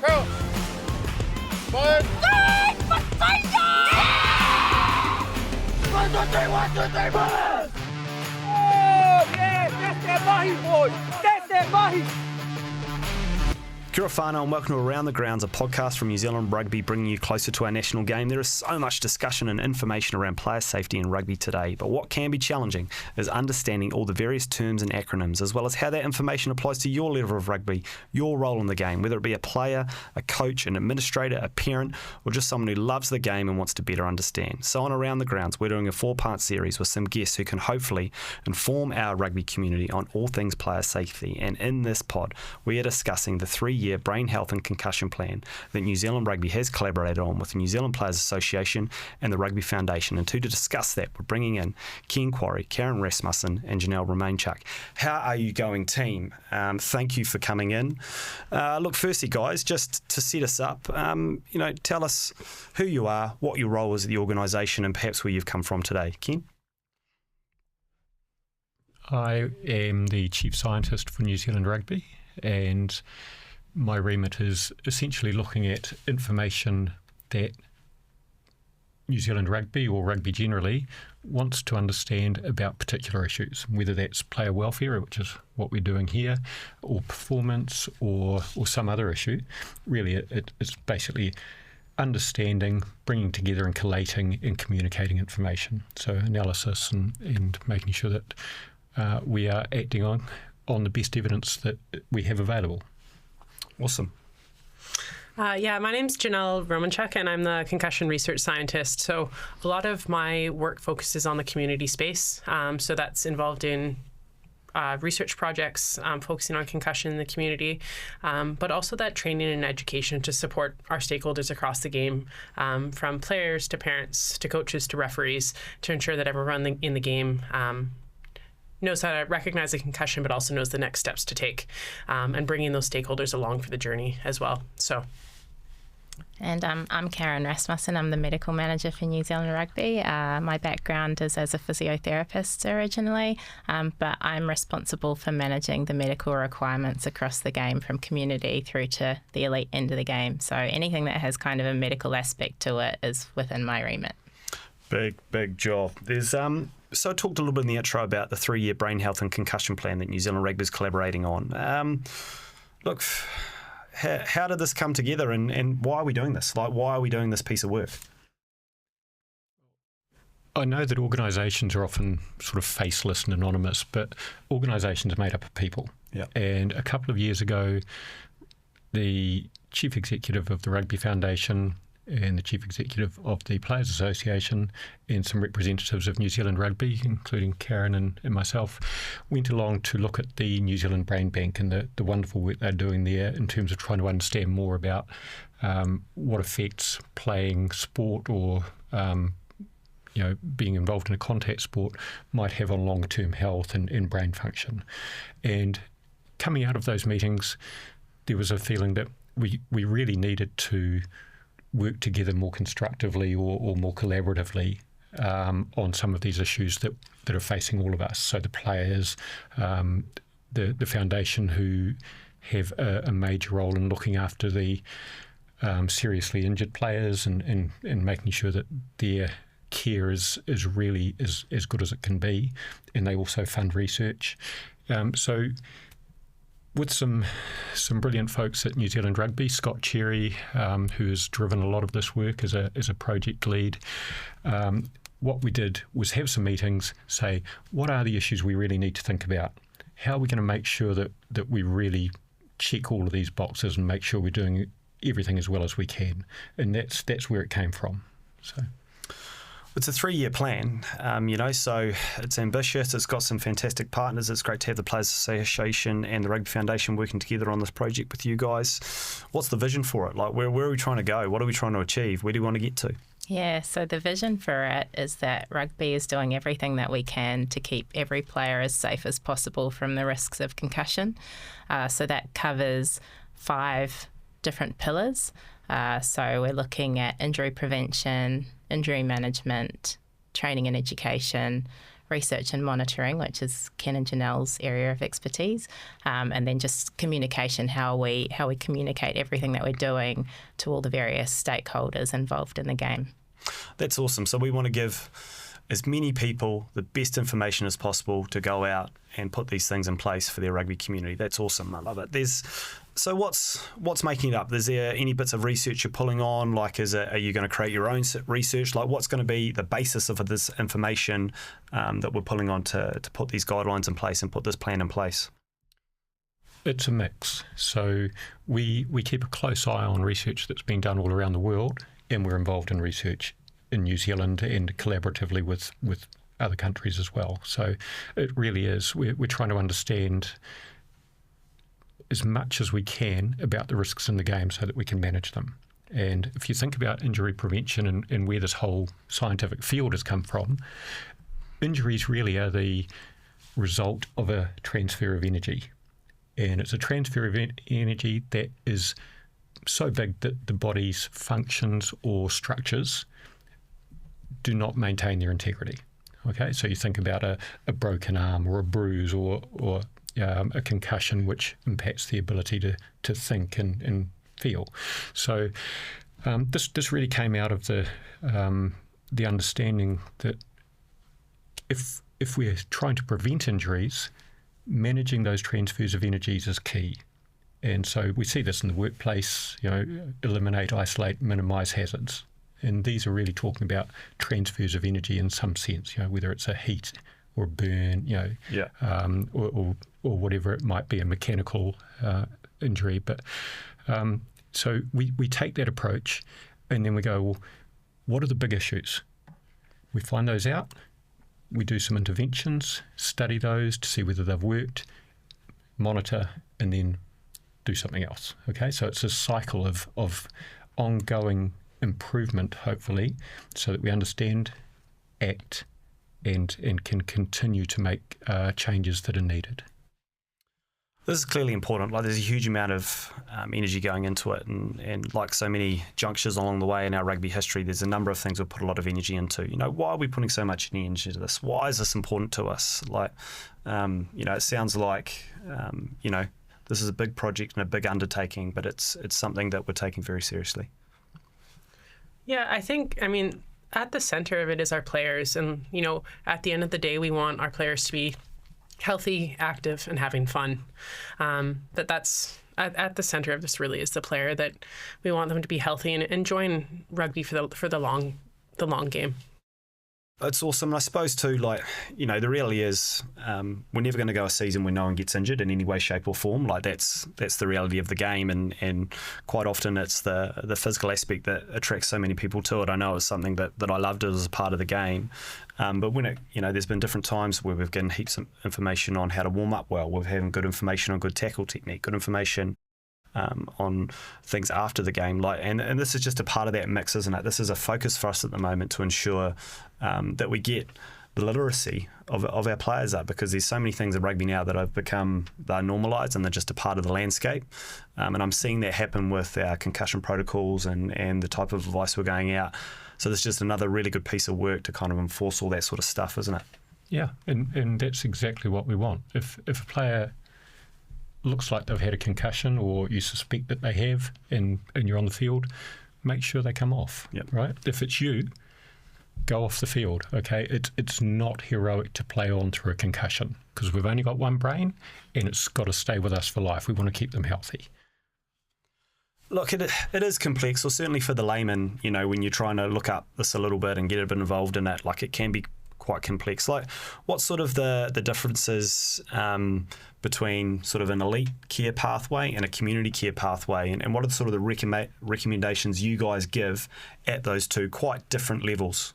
Go! One, one, two, three, one! Oh, yeah, that's their mahi, boy. That's their mahi. Kia ora whānau and welcome to Around the Grounds, a podcast from New Zealand Rugby bringing you closer to our national game. There is so much discussion and information around player safety in rugby today, but what can be challenging is understanding all the various terms and acronyms, as well as how that information applies to your level of rugby, your role in the game, whether it be a player, a coach, an administrator, a parent, or just someone who loves the game and wants to better understand. So on Around the Grounds, we're doing a 4-part series with some guests who can hopefully inform our rugby community on all things player safety. And in this pod, we are discussing the 3-year brain health and concussion plan that New Zealand Rugby has collaborated on with the New Zealand Players Association and the Rugby Foundation. And to discuss that, we're bringing in Quarrie, Karen Rasmussen and Janelle Romanchuk. How are you going, team? Thank you for coming in. Look, firstly, guys, just to set us up, tell us who you are, what your role is at the organisation, and perhaps where you've come from today. Ken? I am the Chief Scientist for New Zealand Rugby, and my remit is essentially looking at information that New Zealand Rugby, or rugby generally, wants to understand about particular issues, whether that's player welfare, which is what we're doing here, or performance, or some other issue. Really, it's basically understanding, bringing together and collating and communicating information. So analysis and making sure that we are acting on the best evidence that we have available. Awesome. My name's Janelle Romanchuk, and I'm the concussion research scientist. So a lot of my work focuses on the community space. So that's involved in research projects focusing on concussion in the community, but also that training and education to support our stakeholders across the game, from players to parents to coaches to referees, to ensure that everyone in the game knows how to recognize a concussion, but also knows the next steps to take, and bringing those stakeholders along for the journey as well. And I'm Karen Rasmussen. I'm the medical manager for New Zealand Rugby. My background is as a physiotherapist originally, but I'm responsible for managing the medical requirements across the game from community through to the elite end of the game. So anything that has kind of a medical aspect to it is within my remit. Big job. There's So I talked a little bit in the intro about the 3-year brain health and concussion plan that New Zealand Rugby is collaborating on. Look, how did this come together and why are we doing this? Why are we doing this piece of work? I know that organisations are often sort of faceless and anonymous, but organisations are made up of people. Yeah. And a couple of years ago, the Chief Executive of the Rugby Foundation and the Chief Executive of the Players Association and some representatives of New Zealand Rugby, including Karen and myself, went along to look at the New Zealand Brain Bank and the wonderful work they're doing there in terms of trying to understand more about what effects playing sport or being involved in a contact sport might have on long-term health and brain function. And coming out of those meetings, there was a feeling that we really needed to work together more constructively or more collaboratively on some of these issues that are facing all of us. So the players, the foundation, who have a major role in looking after the seriously injured players and making sure that their care is really as good as it can be, and they also fund research. So with some brilliant folks at New Zealand Rugby, Scott Cherry, who has driven a lot of this work as a project lead, what we did was have some meetings, say, what are the issues we really need to think about? How are we going to make sure that we really check all of these boxes and make sure we're doing everything as well as we can? And that's where it came from. So. It's a 3-year plan, so it's ambitious. It's got some fantastic partners. It's great to have the Players Association and the Rugby Foundation working together on this project with you guys. What's the vision for it? Where are we trying to go? What are we trying to achieve? Where do we want to get to? Yeah, so the vision for it is that rugby is doing everything that we can to keep every player as safe as possible from the risks of concussion. So that covers 5 different pillars. So we're looking at injury prevention, injury management, training and education, research and monitoring, which is Ken and Janelle's area of expertise, and then just communication, how we communicate everything that we're doing to all the various stakeholders involved in the game. That's awesome. So we want to give as many people the best information as possible to go out and put these things in place for their rugby community. That's awesome. I love it. So what's making it up? Is there any bits of research you're pulling on? Like, are you going to create your own research? Like, what's going to be the basis of this information that we're pulling on to put these guidelines in place and put this plan in place? It's a mix. So we keep a close eye on research that's been done all around the world, and we're involved in research in New Zealand and collaboratively with other countries as well. So it really is. We're trying to understand as much as we can about the risks in the game so that we can manage them. And if you think about injury prevention and where this whole scientific field has come from, injuries really are the result of a transfer of energy. And it's a transfer of energy that is so big that the body's functions or structures do not maintain their integrity. Okay, so you think about a broken arm or a bruise or a concussion, which impacts the ability to think and feel. So this really came out of the understanding that if we're trying to prevent injuries, managing those transfers of energies is key. And so we see this in the workplace, eliminate, isolate, minimise hazards. And these are really talking about transfers of energy in some sense, whether it's a heat or a burn, or whatever it might be, a mechanical injury. But so we take that approach and then we go, well, what are the big issues? We find those out. We do some interventions, study those to see whether they've worked, monitor, and then do something else. Okay, so it's a cycle of ongoing improvement, hopefully, so that we understand, act, and can continue to make changes that are needed. This is clearly important. Like, there's a huge amount of energy going into it, and like so many junctures along the way in our rugby history, there's a number of things we put a lot of energy into. Why are we putting so much energy into this? Why is this important to us? Like, it sounds like, this is a big project and a big undertaking, but it's something that we're taking very seriously. Yeah, I mean, at the center of it is our players. And, at the end of the day, we want our players to be healthy, active, and having fun. That's at the center of this really is the player, that we want them to be healthy and enjoying rugby for the long game. It's awesome. And I suppose too, the reality is we're never going to go a season where no one gets injured in any way, shape or form. Like, that's the reality of the game, and quite often it's the physical aspect that attracts so many people to it. I know it's something that I loved as a part of the game. But when there's been different times where we've given heaps of information on how to warm up well. We've had good information on good tackle technique, good information on things after the game, and this is just a part of that mix, isn't it? This is a focus for us at the moment to ensure that we get the literacy of our players up, because there's so many things in rugby now that they're normalised and they're just a part of the landscape, and I'm seeing that happen with our concussion protocols and the type of advice we're going out. So there's just another really good piece of work to kind of enforce all that sort of stuff, isn't it? Yeah, and that's exactly what we want. If a player looks like they've had a concussion, or you suspect that they have, and you're on the field, make sure they come off. Yep. Right? If it's you, go off the field. Okay, it's not heroic to play on through a concussion, because we've only got one brain, and it's got to stay with us for life. We want to keep them healthy. Look, it is complex, or certainly for the layman, when you're trying to look up this a little bit and get a bit involved in it, it can be quite complex. Like, what's sort of the differences between sort of an elite care pathway and a community care pathway, and what are sort of the recommendations you guys give at those two quite different levels?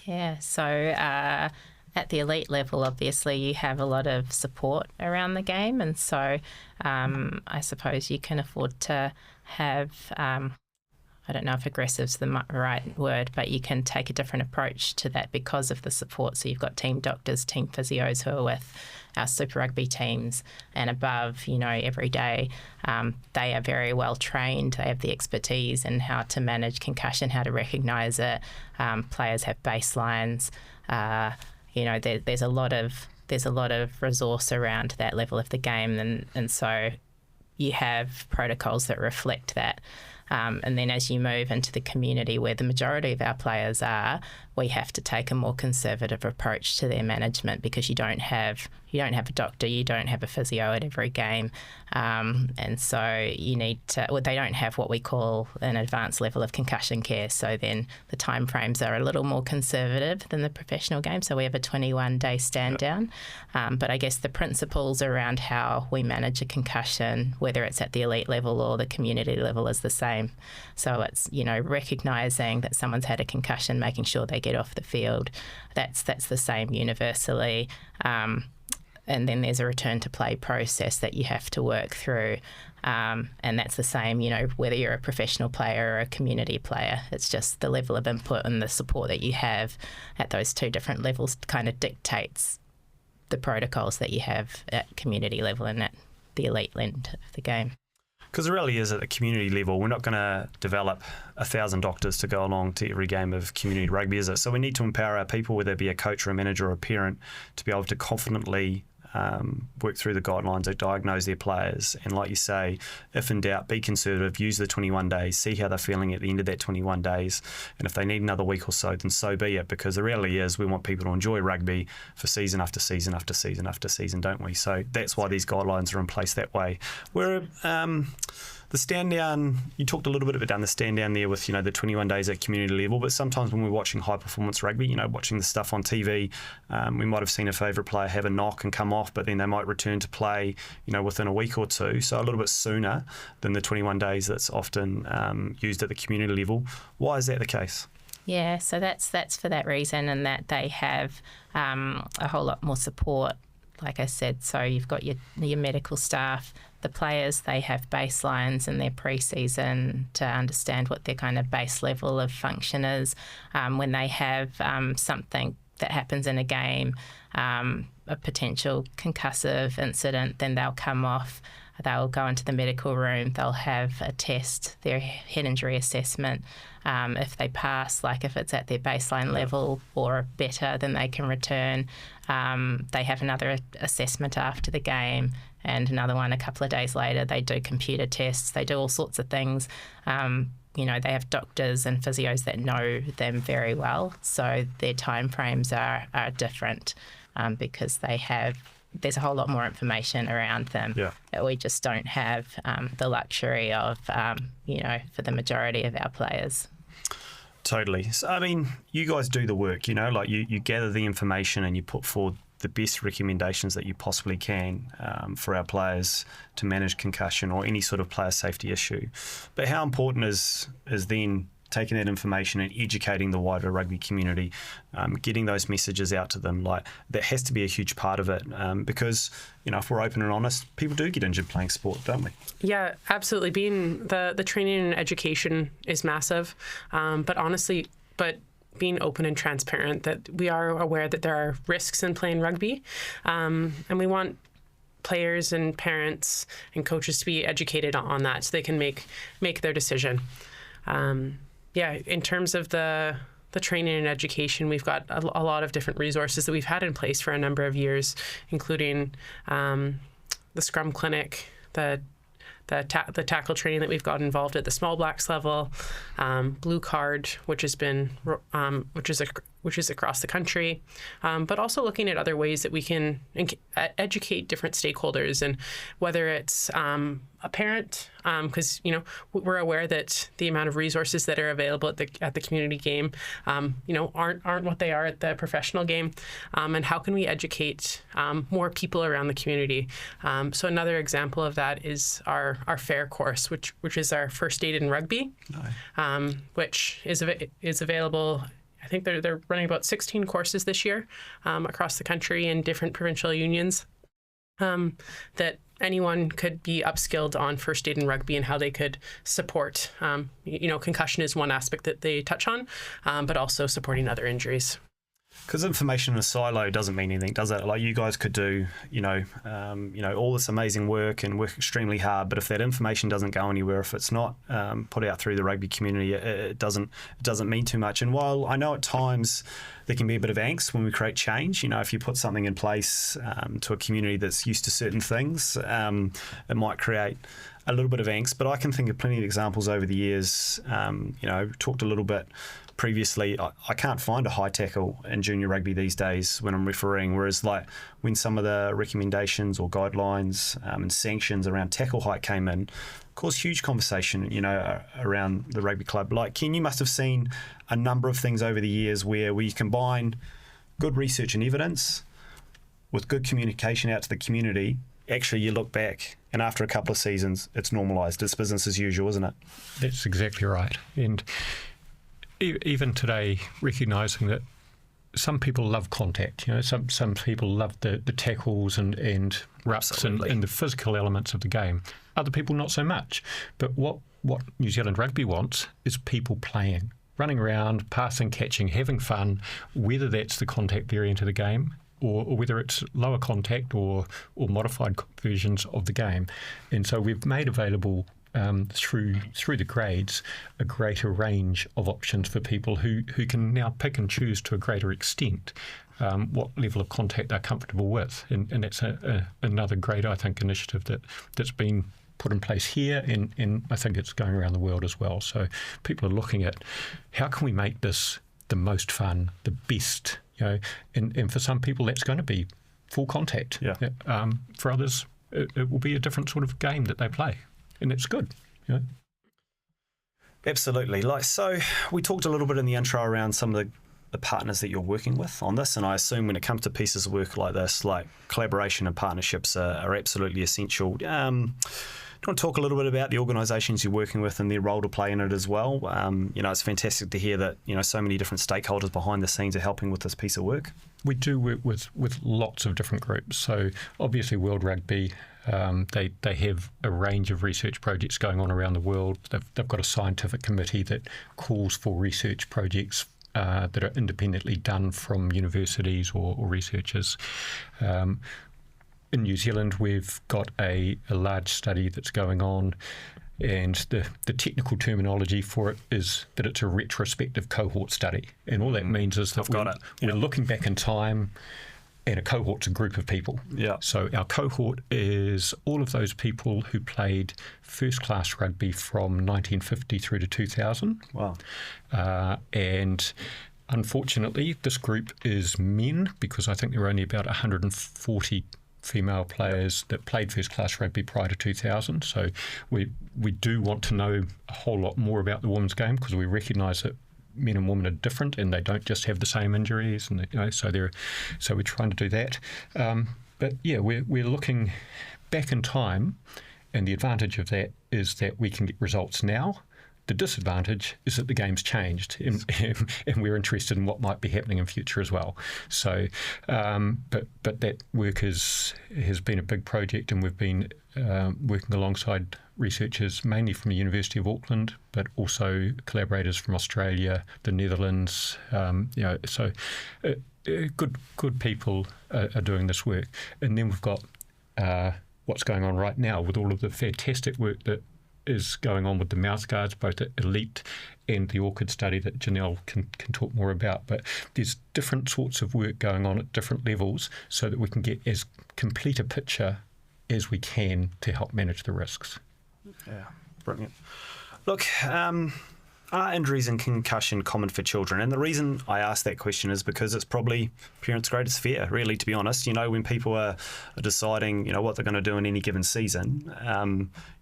Yeah, so at the elite level, obviously, you have a lot of support around the game, and so I suppose you can afford to have I don't know if aggressive's the right word, but you can take a different approach to that because of the support. So you've got team doctors, team physios who are with our Super Rugby teams and above, every day. They are very well trained. They have the expertise in how to manage concussion, how to recognise it. Players have baselines. there's a lot of resource around that level of the game, and so you have protocols that reflect that. And then as you move into the community where the majority of our players are, we have to take a more conservative approach to their management, because you don't have a doctor, you don't have a physio at every game, and so you need to. Well, they don't have what we call an advanced level of concussion care. So then the timeframes are a little more conservative than the professional game. So we have a 21-day stand down, but I guess the principles around how we manage a concussion, whether it's at the elite level or the community level, is the same. So it's recognising that someone's had a concussion, making sure they get off the field. That's the same universally. And then there's a return to play process that you have to work through. And that's the same, whether you're a professional player or a community player. It's just the level of input and the support that you have at those two different levels kind of dictates the protocols that you have at community level and at the elite end of the game. Because it really is at the community level. We're not going to develop 1,000 doctors to go along to every game of community rugby, is it? So we need to empower our people, whether it be a coach or a manager or a parent, to be able to confidently work through the guidelines that diagnose their players. And like you say, if in doubt, be conservative, use the 21 days, see how they're feeling at the end of that 21 days. And if they need another week or so, then so be it. Because the reality is we want people to enjoy rugby for season after season after season after season, don't we? So that's why these guidelines are in place that way. Where the stand down, you talked a little bit about the stand down there with, the 21 days at community level, but sometimes when we're watching high performance rugby, watching the stuff on TV, we might have seen a favourite player have a knock and come off, but then they might return to play, within a week or two, so a little bit sooner than the 21 days that's often used at the community level. Why is that the case? Yeah, so that's for that reason, and that they have a whole lot more support, like I said. So you've got your medical staff, the players, they have baselines in their pre-season to understand what their kind of base level of function is. When they have something that happens in a game, a potential concussive incident, then they'll come off, they'll go into the medical room, they'll have a test, their head injury assessment. If they pass, like if it's at their baseline level or better, then they can return. They have another assessment after the game and another one a couple of days later. They do computer tests, they do all sorts of things. They have doctors and physios that know them very well, so their timeframes are different because there's a whole lot more information around them that we just don't have the luxury of, for the majority of our players. Totally. So, you guys do the work, like you gather the information and you put forward the best recommendations that you possibly can for our players to manage concussion or any sort of player safety issue. But how important is then taking that information and educating the wider rugby community, getting those messages out to them? Like, that has to be a huge part of it because, if we're open and honest, people do get injured playing sport, don't we? Yeah, absolutely. Being the training and education is massive, but being open and transparent, that we are aware that there are risks in playing rugby, and we want players and parents and coaches to be educated on that so they can make their decision. In terms of the training and education, we've got a lot of different resources that we've had in place for a number of years, including the Scrum Clinic, the tackle training that we've got involved at the Small Blacks level, Blue Card, which is across the country, but also looking at other ways that we can educate different stakeholders, and whether it's a parent, because we're aware that the amount of resources that are available at the community game, aren't what they are at the professional game, and how can we educate more people around the community? So another example of that is our FAIR course, which is our first aid in rugby, which is available. I think they're running about 16 courses this year across the country in different provincial unions, that anyone could be upskilled on first aid in rugby and how they could support. Concussion is one aspect that they touch on, but also supporting other injuries. Because information in a silo doesn't mean anything, does it? Like, you guys could do, all this amazing work and work extremely hard, but if that information doesn't go anywhere, if it's not put out through the rugby community, it doesn't mean too much. And while I know at times there can be a bit of angst when we create change, if you put something in place to a community that's used to certain things, it might create a little bit of angst. But I can think of plenty of examples over the years. Talked a little bit previously, I can't find a high tackle in junior rugby these days when I'm refereeing, whereas like when some of the recommendations or guidelines and sanctions around tackle height came in, caused huge conversation, around the rugby club. Like, Ken, you must have seen a number of things over the years where we combine good research and evidence with good communication out to the community. Actually, you look back and after a couple of seasons, it's normalised. It's business as usual, isn't it? That's exactly right. And even today, recognising that some people love contact, some people love the tackles and rucks and the physical elements of the game. Other people not so much. But what New Zealand Rugby wants is people playing, running around, passing, catching, having fun, whether that's the contact variant of the game or whether it's lower contact or modified versions of the game. And so we've made available through the grades a greater range of options for people who can now pick and choose to a greater extent what level of contact they're comfortable with. And that's another great, I think, initiative that's been put in place here, and I think it's going around the world as well. So people are looking at how can we make this the most fun, the best, and for some people that's going to be full contact. Yeah. For others, it will be a different sort of game that they play. And it's good. Absolutely. So we talked a little bit in the intro around some of the partners that you're working with on this, and I assume when it comes to pieces of work like this, like collaboration and partnerships are absolutely essential. Do you want to talk a little bit about the organisations you're working with and their role to play in it as well? It's fantastic to hear that so many different stakeholders behind the scenes are helping with this piece of work. We do work with lots of different groups. So obviously World Rugby, they have a range of research projects going on around the world. They've got a scientific committee that calls for research projects that are independently done from universities or researchers. In New Zealand, we've got a large study that's going on, and the technical terminology for it is that it's a retrospective cohort study. And all that means is that we're looking back in time, and a cohort's a group of people. Yeah. So our cohort is all of those people who played first-class rugby from 1950 through to 2000. Wow. And unfortunately, this group is men, because I think there were only about 140 female players that played first-class rugby prior to 2000. So we do want to know a whole lot more about the women's game, because we recognise that men and women are different and they don't just have the same injuries, and so we're trying to do that. But yeah, we're looking back in time, and the advantage of that is that we can get results now. The disadvantage is that the game's changed, and we're interested in what might be happening in future as well. So, but that work has been a big project, and we've been working alongside researchers mainly from the University of Auckland, but also collaborators from Australia, the Netherlands. So good people are doing this work, and then we've got what's going on right now with all of the fantastic work that is going on with the mouth guards, both at Elite and the Orchid study that Janelle can talk more about. But there's different sorts of work going on at different levels so that we can get as complete a picture as we can to help manage the risks. Yeah, brilliant. Look, are injuries and concussion common for children? And the reason I ask that question is because it's probably parents' greatest fear, really, to be honest. When people are deciding, what they're going to do in any given season,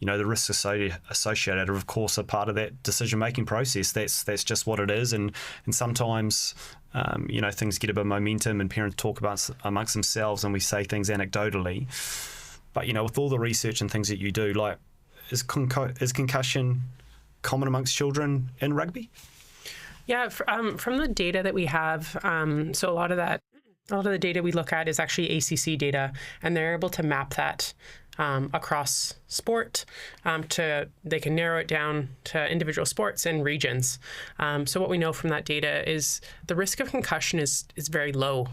the risks associated are, of course, a part of that decision-making process. That's just what it is. And sometimes, things get a bit of momentum and parents talk about amongst themselves and we say things anecdotally. But, with all the research and things that you do, like, is concussion common amongst children in rugby? Yeah, from the data that we have, so a lot of the data we look at is actually ACC data, and they're able to map that across sport. They can narrow it down to individual sports and regions. So what we know from that data is the risk of concussion is very low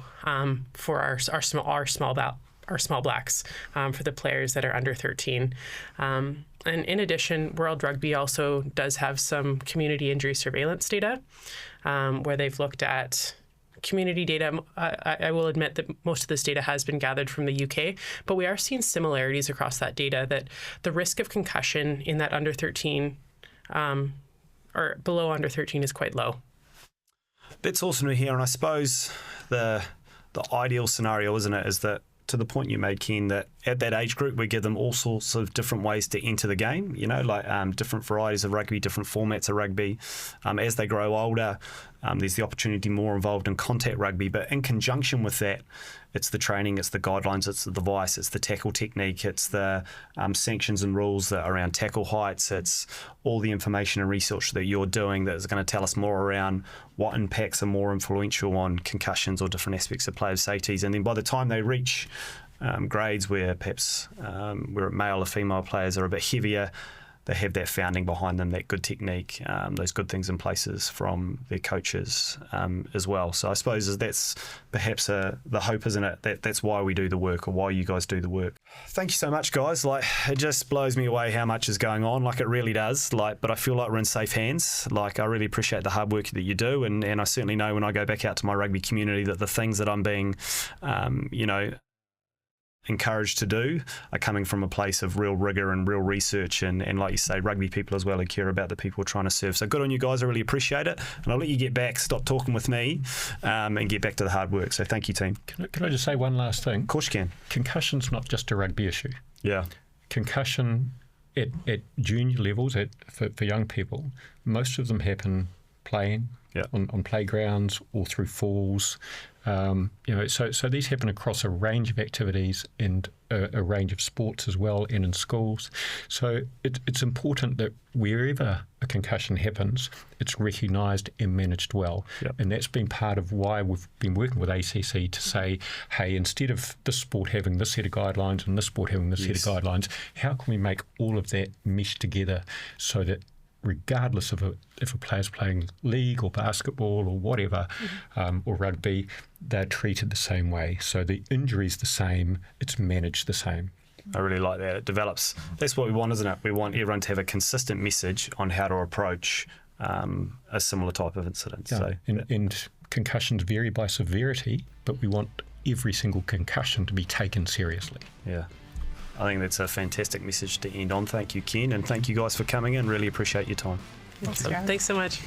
for our small blacks, for the players that are under 13. And in addition, World Rugby also does have some community injury surveillance data, where they've looked at community data. I will admit that most of this data has been gathered from the UK, but we are seeing similarities across that data that the risk of concussion in that under 13 or below under 13 is quite low. That's awesome to hear, and I suppose the ideal scenario, isn't it, is that, to the point you made, Ken, that at that age group we give them all sorts of different ways to enter the game, like different varieties of rugby, different formats of rugby. As they grow older, there's the opportunity more involved in contact rugby, but in conjunction with that, it's the training, it's the guidelines, it's the device, it's the tackle technique, it's the sanctions and rules that are around tackle heights, it's all the information and research that you're doing that is going to tell us more around what impacts are more influential on concussions or different aspects of players' safeties. And then by the time they reach grades where perhaps where male or female players are a bit heavier, they have that founding behind them, that good technique, those good things in places from their coaches as well. So I suppose that's perhaps the hope, isn't it? That's why we do the work, or why you guys do the work. Thank you so much, guys. Like, it just blows me away how much is going on. Like, it really does. Like, but I feel like we're in safe hands. Like, I really appreciate the hard work that you do, and I certainly know when I go back out to my rugby community that the things that I'm being, encouraged to do are coming from a place of real rigour and real research, and like you say, rugby people as well who care about the people we're trying to serve. So good on you guys, I really appreciate it, and I'll let you get back, stop talking with me, and get back to the hard work. So thank you, team. Can I just say one last thing? Of course you can. Concussion's not just a rugby issue. Yeah. Concussion at junior levels for young people, most of them happen playing, on playgrounds or through falls. So these happen across a range of activities and a range of sports as well, and in schools. So it's important that wherever a concussion happens, it's recognised and managed well. Yep. And that's been part of why we've been working with ACC to say, hey, instead of this sport having this set of guidelines and this sport having this set of guidelines, how can we make all of that mesh together so that regardless of if a player's playing league or basketball or whatever, or rugby, they're treated the same way. So the injury's the same, it's managed the same. I really like that. It develops. That's what we want, isn't it? We want everyone to have a consistent message on how to approach a similar type of incident. Yeah. So, and concussions vary by severity, but we want every single concussion to be taken seriously. Yeah. I think that's a fantastic message to end on. Thank you, Ken, and thank you guys for coming in. Really appreciate your time. Thanks so much.